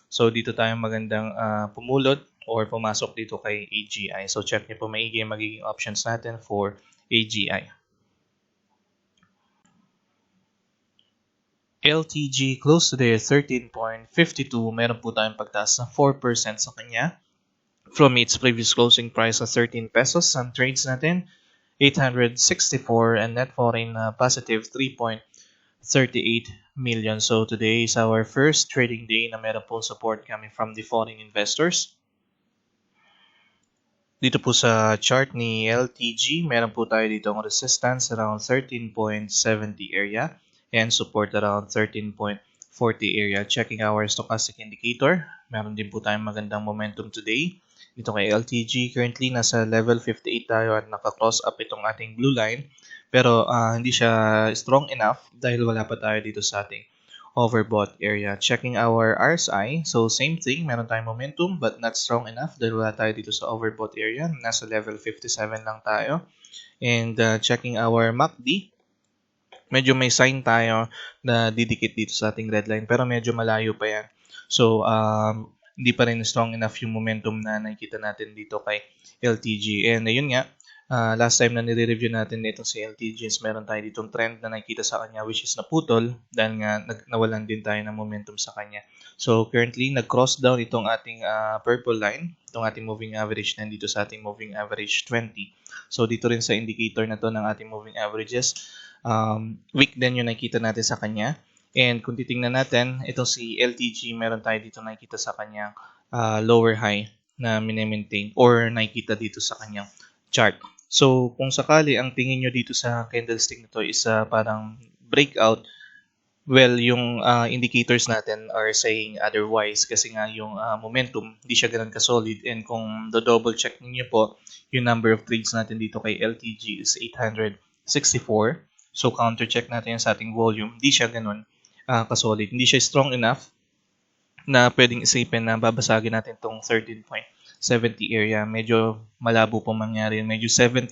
So dito tayo magandang pumulot or pumasok dito kay AGI. So check niyo po maigi magiging options natin for AGI. LTG close today at 13.52. Meron po tayong pagtaas na 4% sa kanya from its previous closing price of 13 pesos. Ang trades natin 864 and net foreign positive 3.38 million. So today is our first trading day na meron po support coming from the foreign investors. Dito po sa chart ni LTG, meron po tayo dito ang resistance around 13.70 area and support around 13.40 area. Checking our stochastic indicator, meron din po tayong magandang momentum today. dito kay LTG. Currently, nasa level 58 tayo at naka-cross up itong ating blue line. Pero hindi siya strong enough dahil wala pa tayo dito sa ating overbought area. Checking our RSI. So, same thing. Meron tayong momentum but not strong enough dahil wala tayo dito sa overbought area. Nasa level 57 lang tayo. And checking our MACD. Medyo may sign tayo na didikit dito sa ating red line pero medyo malayo pa yan. So, hindi pa rin strong enough yung momentum na nakikita natin dito kay LTG. And ayun nga, last time na nire-review natin itong si LTG is meron tayo ditong trend na nakikita sa kanya which is naputol dahil nga nawalan din tayo ng momentum sa kanya. So, currently, nag-cross down itong ating purple line, itong ating moving average na dito sa ating moving average 20. So, dito rin sa indicator na to ng ating moving averages, weak din yung nakikita natin sa kanya. And kung titingnan natin, itong si LTG, meron tayo dito nakikita sa kanyang lower high na mini-maintain or nakikita dito sa kanyang chart. So, kung sakali ang tingin nyo dito sa candlestick na to is parang breakout, well, yung indicators natin are saying otherwise kasi nga yung momentum, hindi siya ganun ka-solid. And kung do-double check niyo po, yung number of trades natin dito kay LTG is 864. So, counter-check natin sa ating volume. Hindi siya ganun ka-solid. Hindi siya strong enough na pwedeng isipin na babasagin natin itong 13.70 area. Medyo malabo po mangyari. Medyo 70%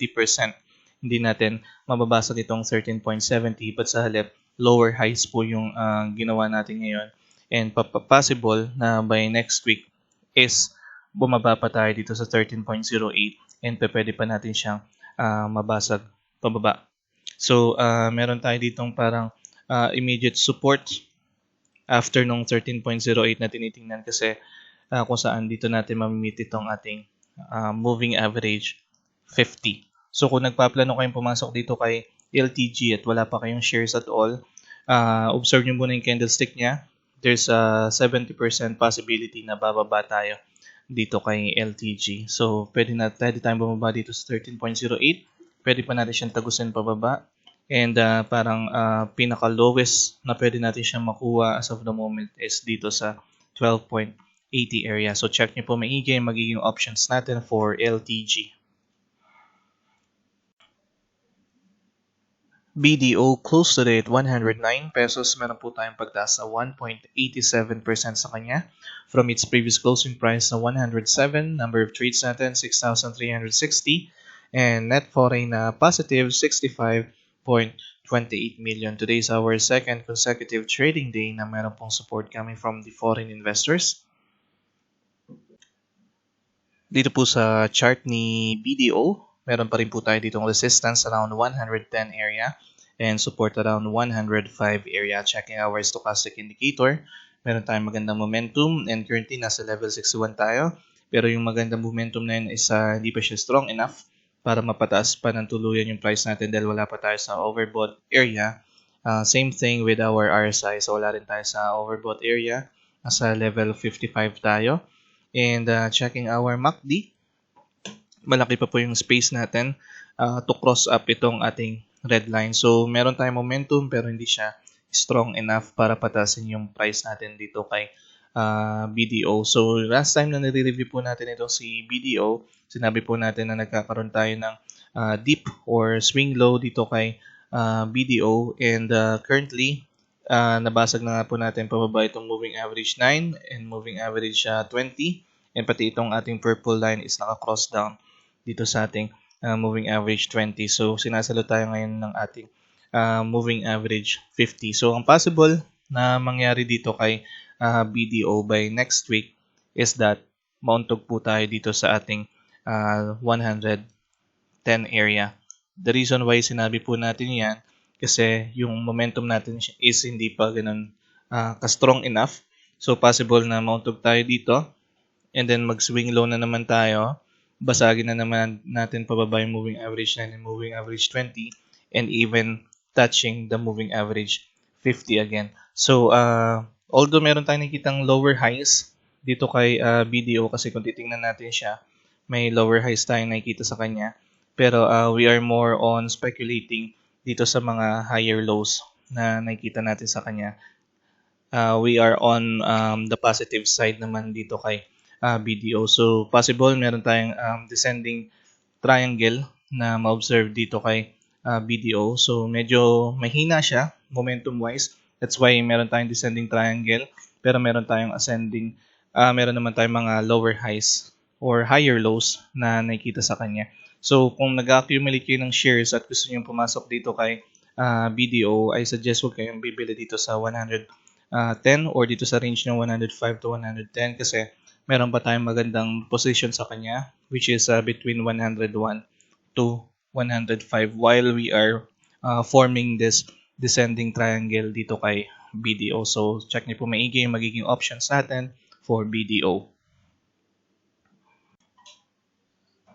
hindi natin mababasag itong 13.70 but sa halip, lower highs po yung ginawa natin ngayon. And possible na by next week is bumaba pa tayo dito sa 13.08 and pwede pa natin siyang mabasag pababa. So, meron tayo ditong parang immediate support after nung 13.08 na tinitingnan kasi kung saan dito natin mamimit itong ating moving average 50. So, kung nagpaplano kayong pumasok dito kay LTG at wala pa kayong shares at all, observe nyo muna yung candlestick niya. There's a 70% possibility na bababa tayo dito kay LTG. So, pwede tayong bumaba dito sa 13.08. Pwede pa natin siyang tagusin pababa. And parang pinaka-lowest na pwede natin siyang makuha as of the moment is dito sa 12.80 area. So, check nyo po maigi yung magiging options natin for LTG. BDO close today at 109 pesos. Meron po tayong pagtaas na 1.87% sa kanya from its previous closing price na 107. Number of trades natin 6,360 and net foreign na positive 65.28 million. Today is our second consecutive trading day na meron pong support coming from the foreign investors. Dito po sa chart ni BDO, meron pa rin po tayo ditong resistance around 110 area and support around 105 area. Checking our stochastic indicator, meron tayong magandang momentum and currently nasa level 61 tayo. Pero yung magandang momentum na yun is hindi pa siya strong enough para mapataas pa ng tuluyan yung price natin dahil wala pa tayo sa overbought area. Same thing with our RSI. So wala rin tayo sa overbought area. Nasa level 55 tayo. And checking our MACD, malaki pa po yung space natin to cross up itong ating red line. So, meron tayong momentum pero hindi siya strong enough para patasin yung price natin dito kay BDO. So, last time na nire-review po natin itong si BDO, sinabi po natin na nagkakaroon tayo ng dip or swing low dito kay BDO. And currently, nabasag na nga po natin pababa itong moving average 9 and moving average 20. And pati itong ating purple line is naka-cross down dito sa ating moving average 20. So, sinasalo tayo ngayon ng ating moving average 50. So, ang possible na mangyari dito kay BDO by next week is that mauntog po tayo dito sa ating 110 area. The reason why sinabi po natin yan kasi yung momentum natin is hindi pa ganun ka-strong enough. So, possible na mauntog tayo dito and then mag-swing low na naman tayo. Basagin na naman natin pababa yung moving average 9 and moving average 20 and even touching the moving average 50 again. So, although meron tayong nakikitang lower highs dito kay BDO kasi kung titingnan natin siya, may lower highs tayong nakikita sa kanya. Pero we are more on speculating dito sa mga higher lows na nakikita natin sa kanya. We are on the positive side naman dito kay BDO. So possible meron tayong descending triangle na ma-observe dito kay BDO. So medyo mahina siya momentum wise. That's why meron tayong descending triangle pero meron tayong ascending, meron naman tayong mga lower highs or higher lows na nakikita sa kanya. So kung nag-accumulate kayo ng shares at gusto niyo pumasok dito kay BDO, I suggest huwag kayong bibili dito sa 110 or dito sa range ng 105 to 110 kasi meron pa tayong magandang position sa kanya which is between 101 to 105 while we are forming this descending triangle dito kay BDO. So check niyo po maigi yung magiging options natin for BDO.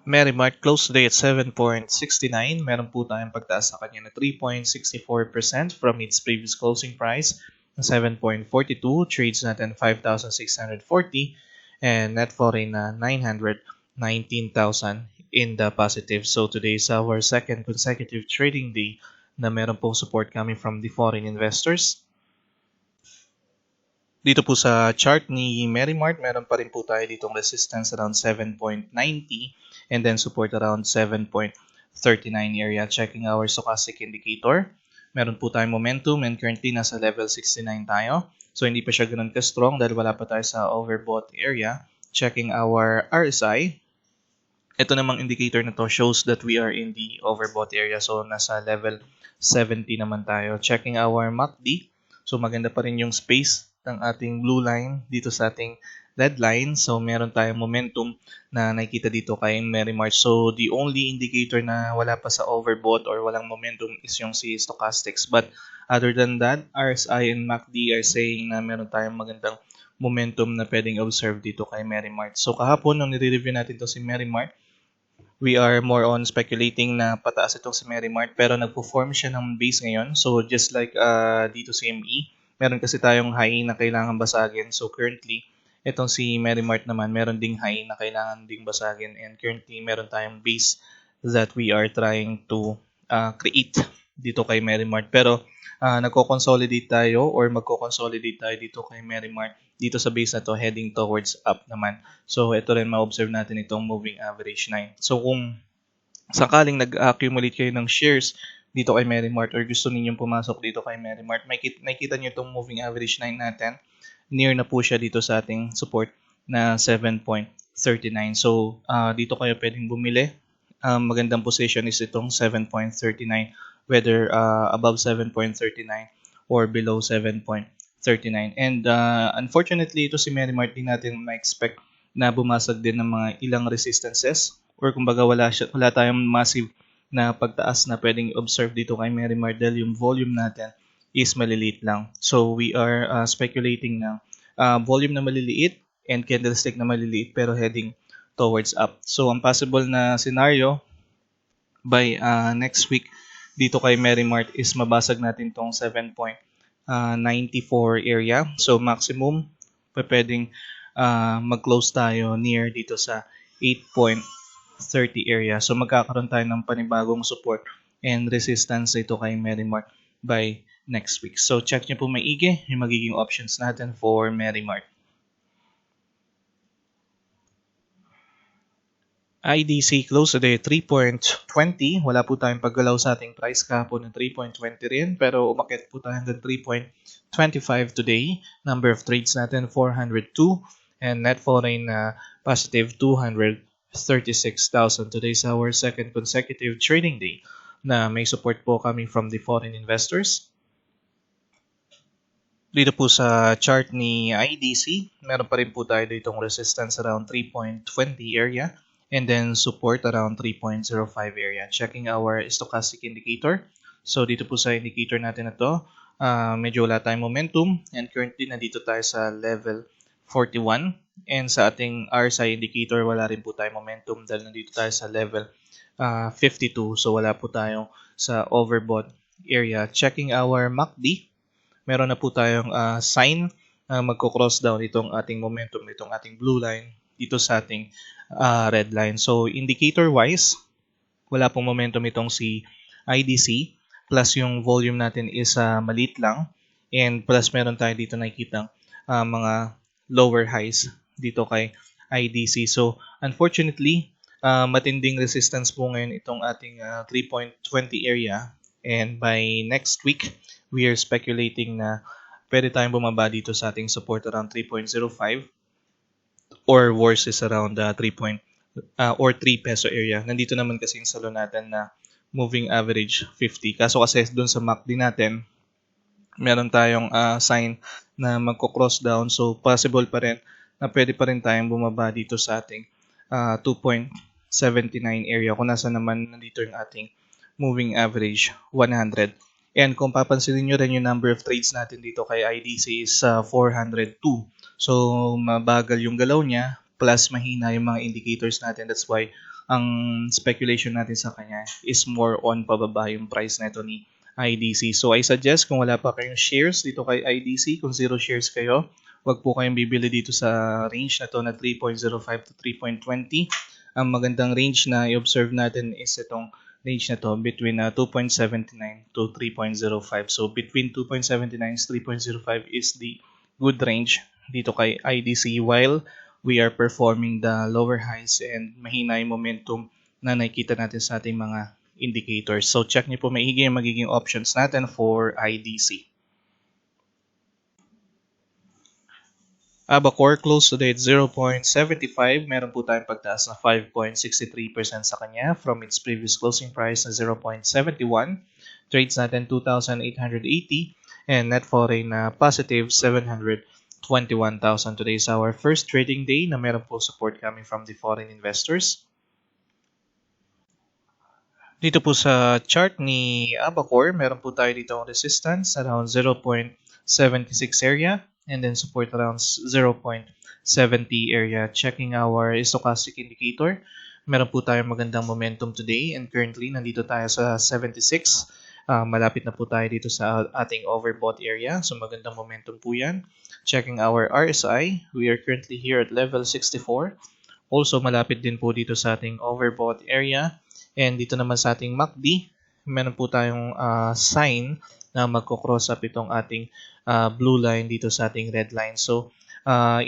Merrimart close today at 7.69. Meron po tayong pagtaas sa kanya na 3.64% from its previous closing price na 7.42. Trades natin 5,640 and net foreign na 919,000 in the positive. So today is our second consecutive trading day na meron pong support coming from the foreign investors. Dito po sa chart ni Merrimart, meron pa rin po tayo ditong resistance around 7.90 and then support around 7.39 area. Checking our stochastic indicator, meron po tayong momentum and currently nasa level 69 tayo. So hindi pa siya ganun ka-strong dahil wala pa tayo sa overbought area. Checking our RSI, ito namang indicator na to shows that we are in the overbought area. So nasa level 70 naman tayo. Checking our MACD, so maganda pa rin yung space ng ating blue line dito sa ating red line. So meron tayong momentum na nakikita dito kay Merrimart. So the only indicator na wala pa sa overbought or walang momentum is yung si stochastics. But other than that, RSI and MACD are saying na meron tayong magandang momentum na pwedeng observe dito kay Merrimart. So kahapon nung nire-review natin to si Merrimart, we are more on speculating na pataas itong si Merrimart pero nagpo-form siya ng base ngayon. So just like dito si ME, meron kasi tayong high na kailangan basagin. So currently, itong si Merrimart naman, meron ding high na kailangan ding basagin. And currently, meron tayong base that we are trying to create dito kay Merrimart. Pero nagko-consolidate tayo or magko-consolidate tayo dito kay Merrimart dito sa base na to heading towards up naman. So ito rin ma-observe natin itong moving average 9. So kung sakaling nag-accumulate kayo ng shares dito kay Merrimart or gusto ninyong pumasok dito kay Merrimart, nakikita nyo itong moving average 9 natin. Near na po siya dito sa ating support na 7.39. So, dito kayo pwedeng bumili. Magandang position is itong 7.39, whether above 7.39 or below 7.39. And unfortunately, ito si Merrimart din natin ma-expect na bumasag din ng mga ilang resistances or kumbaga wala tayong massive na pagtaas na pwedeng observe dito kay Merrimart dahil yung volume natin is maliliit lang. So we are speculating na volume na maliliit and candlestick na maliliit pero heading towards up. So ang possible na scenario by next week dito kay Merrimart is mabasag natin tong 7.94 area. So maximum pwedeng mag-close tayo near dito sa 8.30 area. So magkakaroon tayo ng panibagong support and resistance ito kay Merrimart by next week. So check nyo po maigi yung magiging options natin for Merrimart. IDC close today 3.20. Wala po tayong paggalaw sa ating price kahapon ng 3.20 rin pero umakyat po tayo ng 3.25 today. Number of trades natin 402 and net foreign positive 236,000. Today is our second consecutive trading day na may support po coming from the foreign investors. Dito po sa chart ni IDC, meron pa rin po tayo ditong resistance around 3.20 area and then support around 3.05 area. Checking our stochastic indicator. So dito po sa indicator natin na to, medyo wala tayong momentum and currently nandito tayo sa level 41 and sa ating RSI indicator wala rin po tayong momentum dahil nandito tayo sa level 52. So wala po tayo sa overbought area. Checking our MACD, meron na po tayong sign na magko-cross down itong ating momentum, itong ating blue line dito sa ating red line. So indicator wise, wala pong momentum itong si IDC plus yung volume natin is maliit lang and plus meron tayo dito nakikita mga lower highs dito kay IDC. So unfortunately, matinding resistance po ngayon itong ating 3.20 area, and by next week we are speculating na pwede tayong bumaba dito sa ating support around 3.05, or worse is around 3 or 3 peso area. Nandito naman kasi yung salo natin na moving average 50. Kaso kasi doon sa MACD natin, meron tayong sign na magko-cross down. So possible pa rin na pwede pa rin tayong bumaba dito sa ating 2.79 area kung nasa naman nandito yung ating moving average 100. And kung papansinin nyo rin yung number of trades natin dito kay IDC is 402. So mabagal yung galaw niya plus mahina yung mga indicators natin. That's why ang speculation natin sa kanya is more on pababa yung price nito ni IDC. So I suggest kung wala pa kayong shares dito kay IDC, kung 0 shares kayo, wag po kayong bibili dito sa range na to na 3.05 to 3.20. Ang magandang range na i-observe natin is itong range na to between 2.79 to 3.05. So between 2.79 and 3.05 is the good range dito kay IDC, while we are performing the lower highs and mahina yung momentum na nakikita natin sa ating mga indicators. So check niyo po maigi yung magiging options natin for IDC. Abacor close today at 0.75. Meron po tayong pagtaas na 5.63% sa kanya from its previous closing price na 0.71. Trades natin 2,880 and net foreign na positive 721,000. Today is our first trading day na meron po support coming from the foreign investors. Dito po sa chart ni Abacor, meron po tayo dito ang resistance around 0.76 area and then support around 0.70 area. Checking our stochastic indicator, meron po tayong magandang momentum today and currently nandito tayo sa 76. Malapit na po tayo dito sa ating overbought area. So magandang momentum po yan. Checking our RSI, we are currently here at level 64. Also malapit din po dito sa ating overbought area. And dito naman sa ating MACD, meron po tayong sign na magko-cross up itong ating blue line dito sa ating red line. So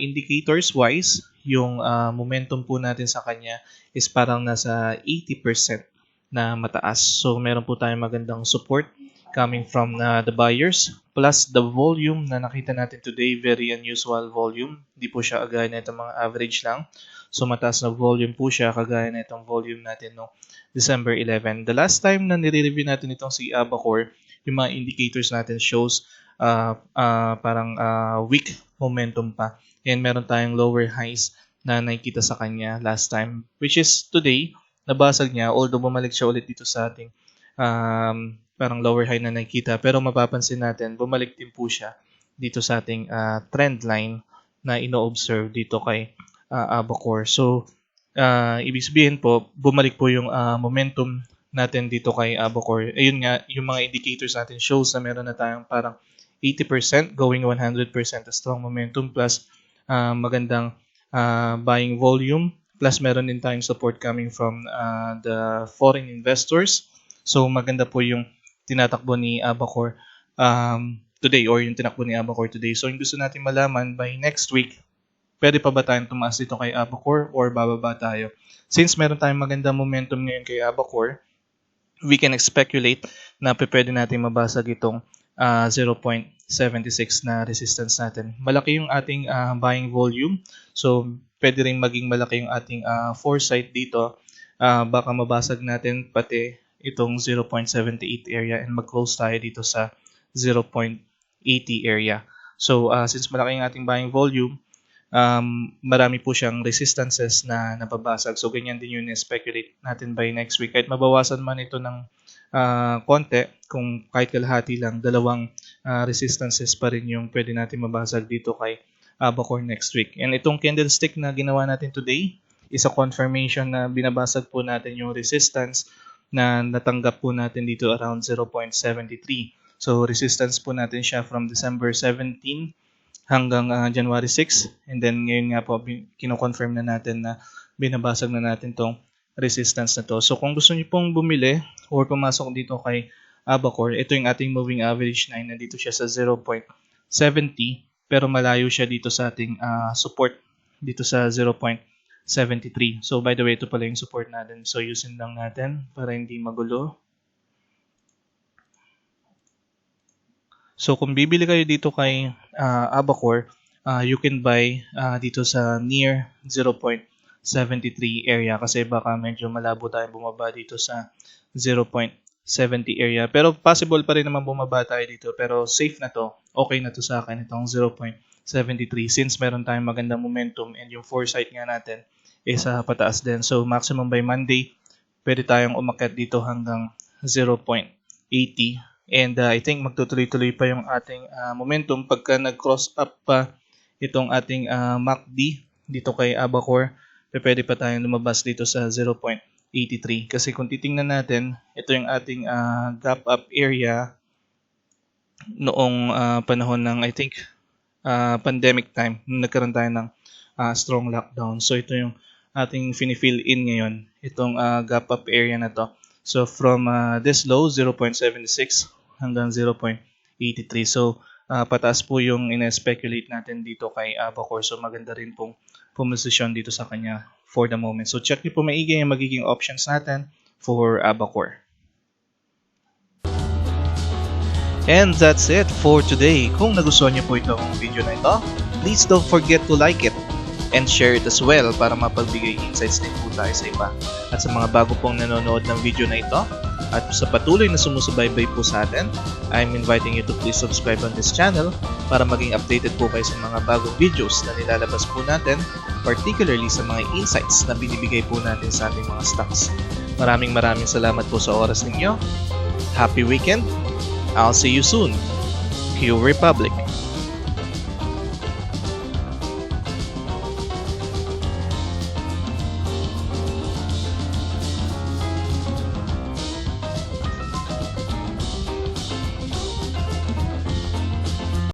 indicators wise, yung momentum po natin sa kanya is parang nasa 80% na mataas. So meron po tayong magandang support coming from the buyers, plus the volume na nakita natin today, very unusual volume. Hindi po siya kagaya na itong mga average lang. So mataas na volume po siya kagaya na itong volume natin no December 11. The last time na nire-review natin itong si Abacor, yung mga indicators natin shows parang weak momentum pa. And meron tayong lower highs na nakikita sa kanya last time, which is today, nabasag niya, although bumalik siya ulit dito sa ating parang lower high na nakikita. Pero mapapansin natin, bumalik din po siya dito sa ating trend line na ino-observe dito kay Abacor. So, ibig sabihin po, bumalik po yung momentum natin dito kay Abacor. Ayun nga, yung mga indicators natin shows na meron na tayong parang 80% going 100% a strong momentum plus magandang buying volume plus meron din tayong support coming from the foreign investors. So maganda po yung tinatakbo ni Abacor today or yung tinakbo ni Abacor today. So yung gusto natin malaman by next week, pwede pa ba tayong tumaas dito kay Abacor or bababa tayo? Since meron tayong magandang momentum ngayon kay Abacor, we can speculate na pwede natin mabasag itong 0.76 na resistance natin. Malaki yung ating buying volume. So, pwede rin maging malaki yung ating foresight dito. Baka mabasag natin pati itong 0.78 area and mag-close tayo dito sa 0.80 area. So, since malaki yung ating buying volume, marami po siyang resistances na napabasag. So, ganyan din yung speculate natin by next week. Kahit mabawasan man ito ng konti, kung kahit kalahati lang, dalawang resistances pa rin yung pwede natin mabasag dito kay Abacor next week. And itong candlestick na ginawa natin today is a confirmation na binabasag po natin yung resistance na natanggap po natin dito around 0.73. So, resistance po natin siya from December 17 hanggang January 6. And then ngayon nga po, kino-confirm na natin na binabasag na natin tong resistance na to. So kung gusto niyo pong bumili or pumasok dito kay Abacor, ito yung ating moving average 9. Nandito siya sa 0.70 pero malayo siya dito sa ating support dito sa 0.73. So by the way, ito pala yung support natin. So yusin lang natin para hindi magulo. So kung bibili kayo dito kay Abacor, you can buy dito sa near 0.73 area kasi baka medyo malabo tayo bumaba dito sa 0.70 area. Pero possible pa rin naman bumaba tayo dito, pero safe na to. Okay na to sa akin itong 0.73 since meron tayong magandang momentum and yung foresight nga natin is pataas din. So maximum by Monday, pwede tayong umakyat dito hanggang 0.80. And I think magtutuloy-tuloy pa yung ating momentum pagka nag-cross up pa itong ating MACD dito kay Abacor. Pwede pa tayong lumabas dito sa 0.83. Kasi kung titingnan natin, ito yung ating gap up area noong panahon ng I think pandemic time. Nagkaroon tayo ng strong lockdown. So ito yung ating fini-fill in ngayon. Itong gap up area na to. So from this low, 0.76 hanggang 0.83. So, pataas po yung ina-speculate natin dito kay Abacor. So, maganda rin pong pumosisyon dito sa kanya for the moment. So, check niyo po maigi yung magiging options natin for Abacor. And that's it for today. Kung nagustuhan niyo po itong video na ito, please don't forget to like it and share it as well para mapagbigay insights din po tayo sa iba. At sa mga bago pong nanonood ng video na ito, at sa patuloy na sumusubaybay po sa atin, I'm inviting you to please subscribe on this channel para maging updated po kayo sa mga bagong videos na nilalabas po natin, particularly sa mga insights na binibigay po natin sa ating mga stocks. Maraming salamat po sa oras ninyo. Happy weekend! I'll see you soon. QRepublic.